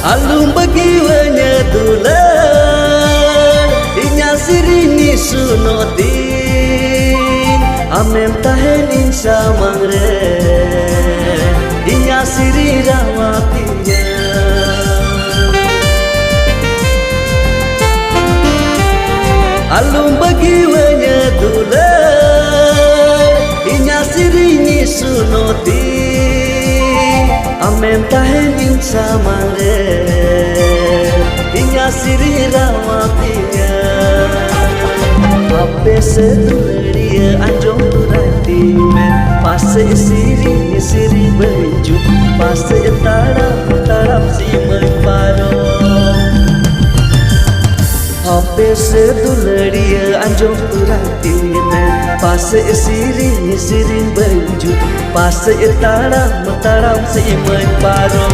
Alum bagi wanya dulan inya sirini sunotin amem tahen insya mangre inya siri rawatinya alum bagi wanya dulan inya sirini sunotin amem tahen insya mangre inya siri rawatinya ape sedulia anjong turati men pase siri benju pase tarap si paro ape sedulia anjong turati men pase siri benju pase tarap si paro